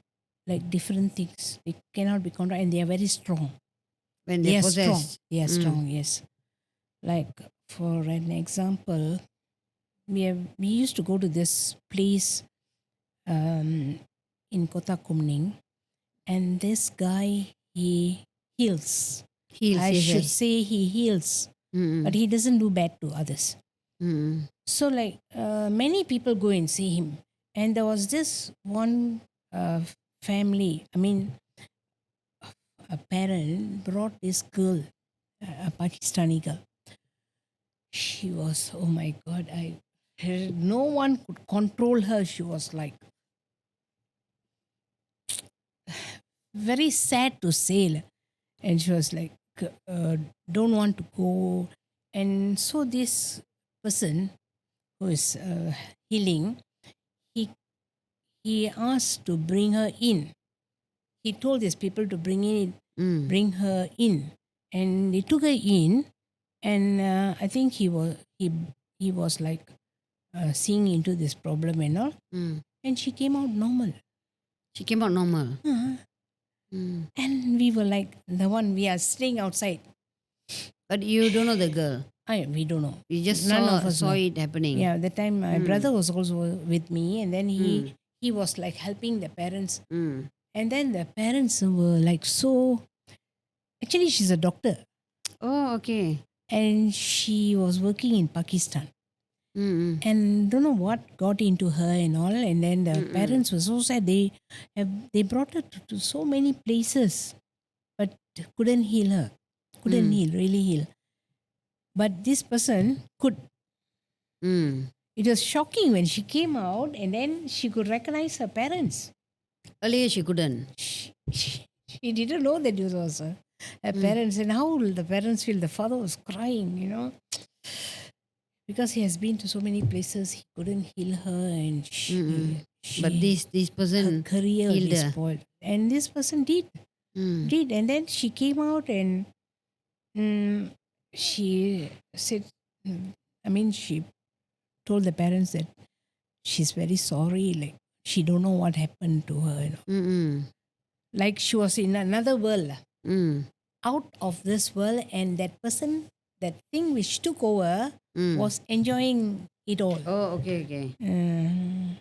like different things. They cannot be controlled, and they are very strong. When They they're are strong. possessed. They are Mm. strong. Yes. Like for an example, we used to go to this place in Kota Kumning, and this guy, he heals. Heals. I yes, should yes. say he heals, Mm. but he doesn't do bad to others. Mm. So like many people go and see him, and there was this one family. I mean, a parent brought this girl, a Pakistani girl. She was, oh my God, no one could control her. She was like very sad to say, and she was like, don't want to go. And so this person who is healing, he asked to bring her in. He told these people to Mm. bring her in, and they took her in, and I think he was like seeing into this problem and all, Mm. and she came out normal. She came out normal. Uh-huh. Mm. And we were like, we are staying outside. But you don't know the girl. We don't know. You just None of us saw know. it happening. Yeah, that time my brother was also with me, and then Mm. he was like helping the parents, Mm. and then the parents were like so. Actually, she's a doctor, Oh, okay. and she was working in Pakistan. Mm. And don't know what got into her and all, and then the parents were so sad. They brought her to so many places, but couldn't heal her. Couldn't really heal. But this person could. Mm. It was shocking when she came out, and then she could recognize her parents. Earlier she couldn't. She didn't know that it was her parents, and how will the parents feel? The father was crying, because he has been to so many places. He couldn't heal her, and But this her person career healed is her. spoiled. And this person did, and then she came out, and she said, she told the parents that she's very sorry, like she don't know what happened to her, Mm. like she was in another world, Mm. out of this world, and that person, that thing which took over, was enjoying it all. Oh, okay. Uh,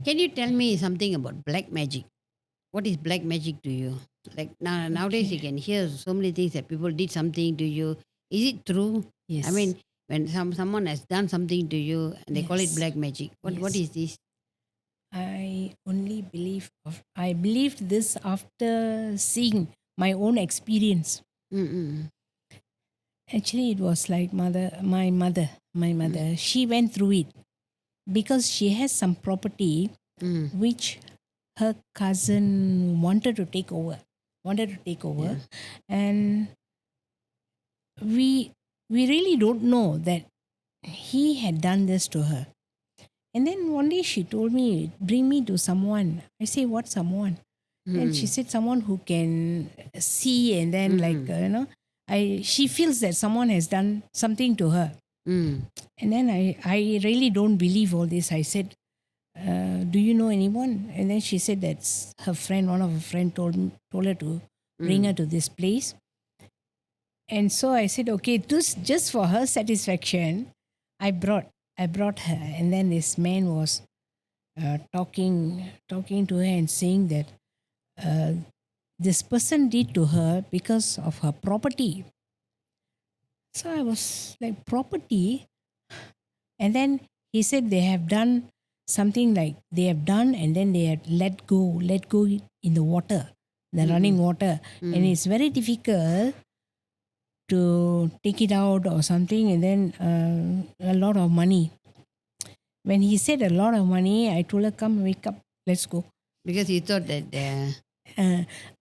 Can you tell me something about black magic? What is black magic to you? Like nowadays you can hear so many things that people did something to you. Is it true? yes. I mean, when someone has done something to you and they call it Yes. black magic. What Yes. is this? I only I believed this after seeing my own experience. Mm. Actually, it was like my mother. She went through it because she has some property Mm. which her cousin wanted to take over. And we really don't know that he had done this to her. And then one day she told me, bring me to someone. I say, what someone? And she said, someone who can see, and then she feels that someone has done something to her. Mm. And then I really don't believe all this. I said, do you know anyone? And then she said that's her friend. One of her friend told her to bring her to this place. And so I said, okay, this just for her satisfaction, I brought her, and then this man was talking to her and saying that uh, this person did to her because of her property. So I was like, property? And then he said they have done something like they have done and then they had let go in the water, the running water. And it's very difficult to take it out or something, and then a lot of money. When he said a lot of money, I told her, come, wake up, let's go. Because you thought that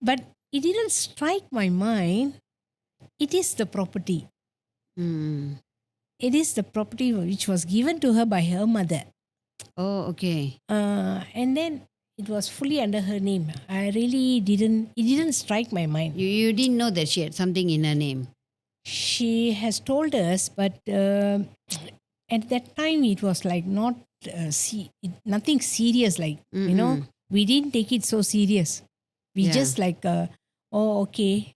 But it didn't strike my mind. It is the property. It is the property which was given to her by her mother. oh, okay. And then it was fully under her name. It didn't strike my mind. You didn't know that she had something in her name. She has told us, but at that time it was like not nothing serious. Like we didn't take it so serious. We Yeah. just like oh, okay,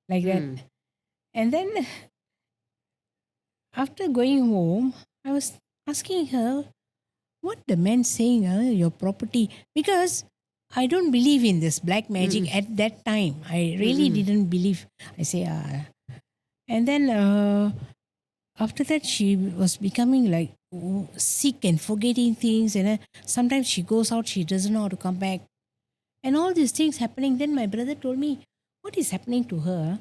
like that. And then after going home, I was asking her, what the man saying, your property? Because I don't believe in this black magic at that time. I really didn't believe. I say, and then after that, she was becoming like sick and forgetting things. And sometimes she goes out, she doesn't know how to come back. And all these things happening. Then my brother told me, what is happening to her?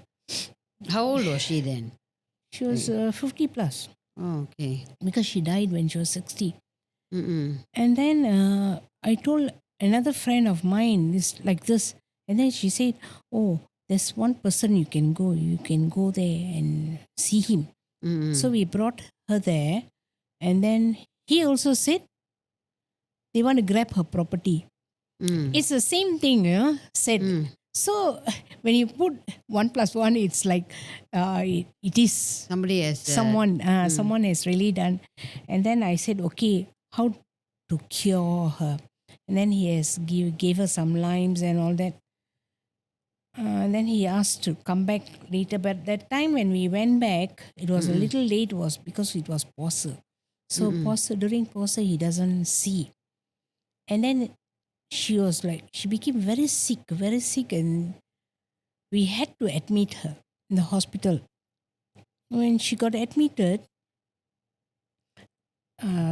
How old was she then? She was 50 plus Oh, okay. because she died when she was 60. Mm-mm. And then I told another friend of mine this like this, and then she said, "Oh, there's one person you can go. You can go there and see him." Mm-mm. So we brought her there, and then he also said they want to grab her property. It's the same thing, said. So when you put 1 plus 1, it's like it is Somebody has someone has really done. And then I said, okay, how to cure her? And then he has gave her some limes and all that. And then he asked to come back later. But that time when we went back, it was a little late, was because it was Posa. So during Posa, he doesn't see. And then she was like, she became very sick, and we had to admit her in the hospital. When she got admitted,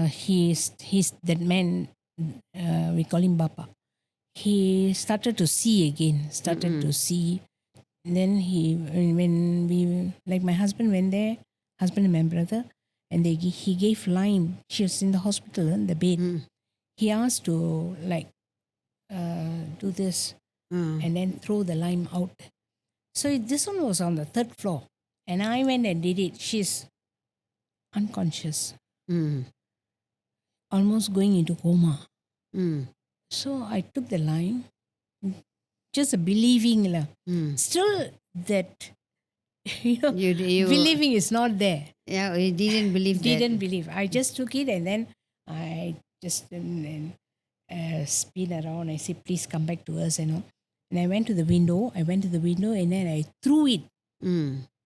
he's that man, we call him Bapa. He started to see again, to see. And then when we, like my husband went there, husband and my brother, and he gave lime. She was in the hospital, in the bed. He asked to like do this and then throw the lime out. So this one was on the 3rd floor. And I went and did it. She's unconscious, almost going into coma. So I took the lime, just believing. Still that, believing is not there. Yeah, he didn't believe that. Didn't believe. I just took it and then I just spin around. I said, please come back to us, And I went to the window. And then I threw it.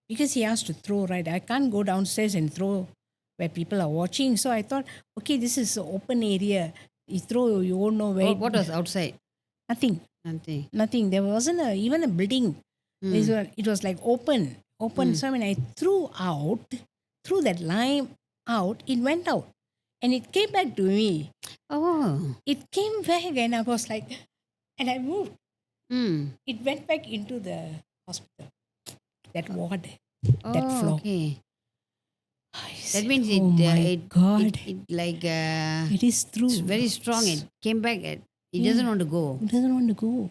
Because he has to throw, right? I can't go downstairs and throw where people are watching. So I thought, okay, this is an open area. You throw, you won't know where. What was outside? Nothing. Nothing. There wasn't even a building. It was like open. So when I threw that lime out, it went out. And it came back to me. Oh. It came back and I was like, and I moved. It went back into the hospital. That ward, that floor. Okay. I That said, means oh my God. it like It is true. it's very strong. It came back. It doesn't want to go. It doesn't want to go.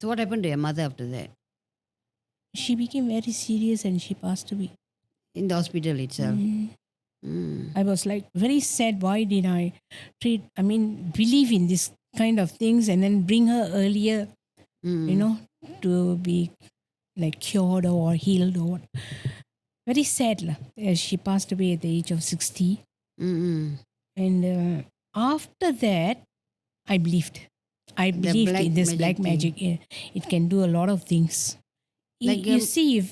So what happened to your mother after that? She became very serious and she passed away. In the hospital itself. I was like very sad. Why did I believe in this kind of things and then bring her earlier, to be like cured or healed or what. Very sad. She passed away at the age of 60. And after that, I believed. I believed in this black magic. It can do a lot of things. Like, you see,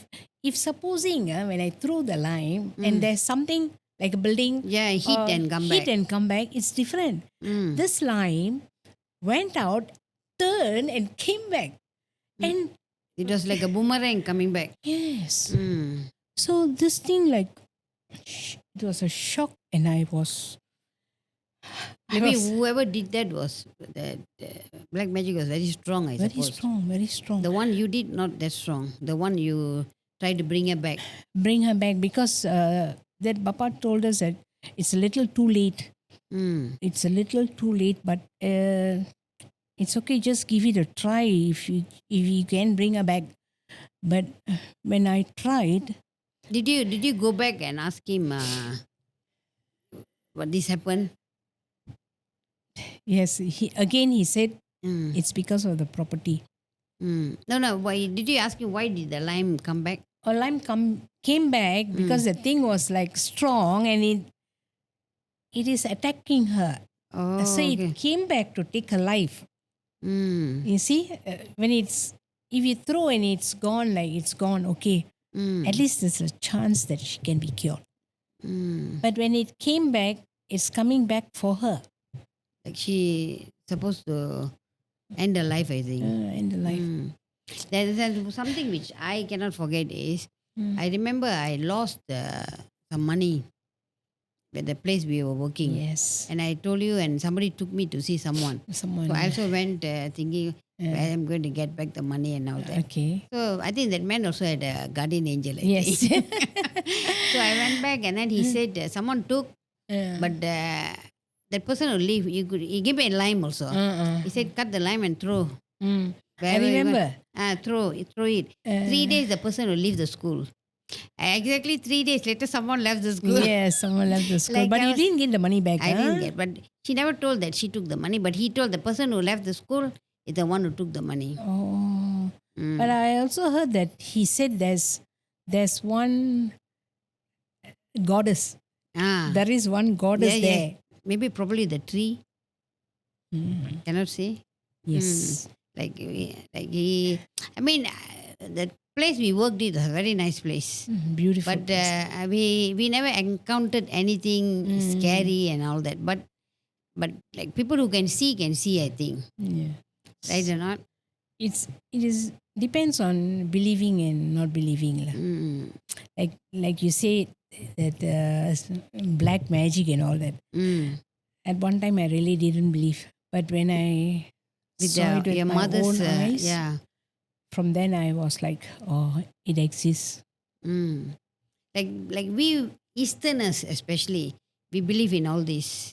if supposing when I throw the lime and there's something like a building, yeah, hit and come hit back. and come back, it's different. Mm. This lime went out, turned, and came back. And It was like a boomerang coming back. yes, Mm. so this thing like it was a shock, and I was. Maybe whoever did that was that black magic was very strong. I very suppose strong, very strong. the one you did not that strong. The one you tried to bring her back. Bring her back because that Bapa told us that it's a little too late. Mm. It's a little too late, but it's okay. Just give it a try if you can bring her back. But when I tried, Did you go back and ask him what this happened? yes, he said Mm. it's because of the property. Mm. No. Why did you ask him why did the lime come back? A lime came back because the thing was like strong and it is attacking her. Oh, So okay. it came back to take her life. Mm. You see, when if you throw and it's gone, like it's gone, okay. Mm. At least there's a chance that she can be cured. Mm. But when it came back, it's coming back for her Like she supposed to end her life, I think. in the life. Mm. There's something which I cannot forget is I remember I lost some money at the place we were working. Yes. And I told you, and somebody took me to see someone. Someone. So I also went thinking, where I'm going to get back the money and all that. Okay. So I think that man also had a guardian angel. I Yes. think. So I went back and then he said, someone took, but that person will leave. He gave me a lime also. He said, cut the lime and throw. I Wherever you want. remember. Throw it. 3 days the person will leave the school. Exactly 3 days later, someone left the school. Yes, someone left the school. Like but I you was- didn't get the money back. I huh? didn't get, but she never told that she took the money. But he told the person who left the school is the one who took the money. Oh. Mm. But I also heard that he said there's one goddess. Ah, There is one goddess yeah. there. Maybe probably the tree. Mm. Cannot say. Yes. Like he. I mean, the place we worked in was a very nice place. Beautiful. But place. we never encountered anything scary and all that. But like people who can see, I think. Yeah. Right or not? It is depends on believing and not believing. lah. Mm. Like you say that black magic and all that. Mm. At one time I really didn't believe. But when I With saw it with your my mother's, own eyes, yeah. from then I was like, oh, it exists. Mm. Like we Easterners especially, we believe in all this.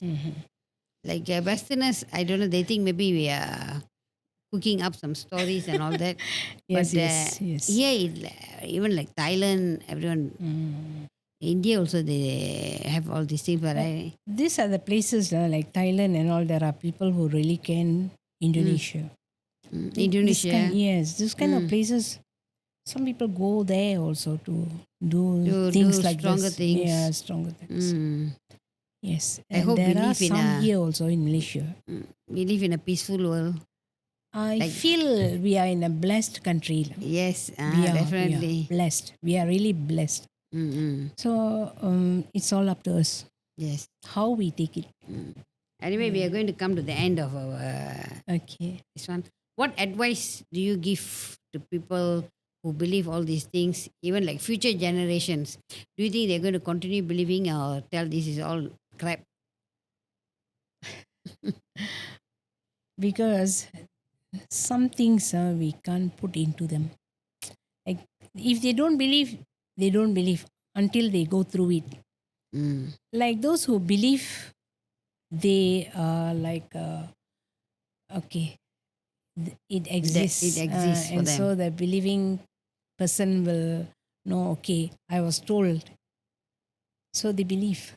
Like Westerners, I don't know, they think maybe we are cooking up some stories and all that. Yes, But yes. here, even like Thailand, everyone, India also, they have all these things. But These are the places like Thailand and all. There are people who really can Indonesia. Indonesia, This kind of places. Some people go there also to do To things do like stronger this. things. Yeah, stronger things. mm, Yes, I and hope we there are live in some a- here also in Malaysia. we live in a peaceful world. I feel we are in a blessed country. Yes, We are definitely. blessed. We are really blessed. Mm-mm. So it's all up to us Yes. how we take it. Anyway, we are going to come to the end of our Okay. this one. What advice do you give to people who believe all these things, even like future generations? Do you think they're going to continue believing or tell this is all crap? Because some things we can't put into them. Like if they don't believe until they go through it. Mm. Like those who believe, they are like okay, it exists. it exists for and them. so the believing person will know. Okay, I was told. So they believe.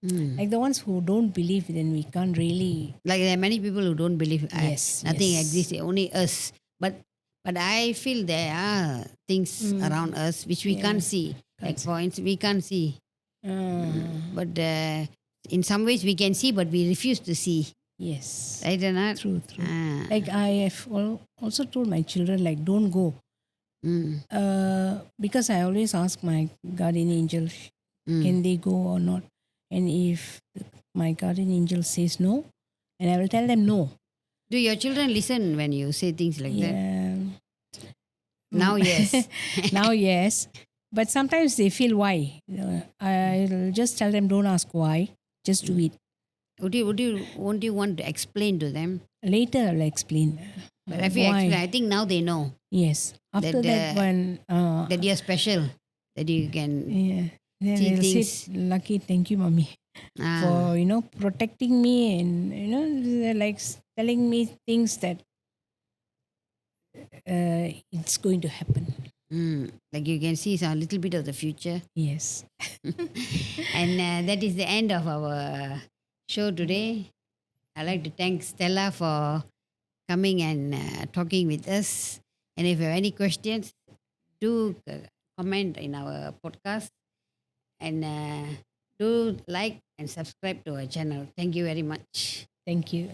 Mm. Like the ones who don't believe, then we can't really. Like there are many people who don't believe Yes, nothing yes. exists, only us. But I feel there are things around us which we can't see. Like points we can't see. But in some ways we can see, but we refuse to see. Yes. Right or not? True. Ah. Like I have also told my children, like don't go. Mm. Because I always ask my guardian angel, Mm. can they go or not? And if my guardian angel says no, and I will tell them no. Do your children listen when you say things like that? Yeah. Now, yes. Now, yes. But sometimes they feel why. I'll just tell them, don't ask why, just do it. Won't you want to explain to them? Later, I'll explain But if you why. explain, I think now they know Yes. After that, That, one, that you're special, that you can yeah, then see they'll things. say, lucky, thank you, mommy, Ah, for, protecting me, and, they're like telling me things that it's going to happen. like you can see a little bit of the future. Yes. And that is the end of our show today. I'd like to thank Stella for coming and talking with us. And if you have any questions, do comment in our podcast and do like and subscribe to our channel. Thank you very much. Thank you.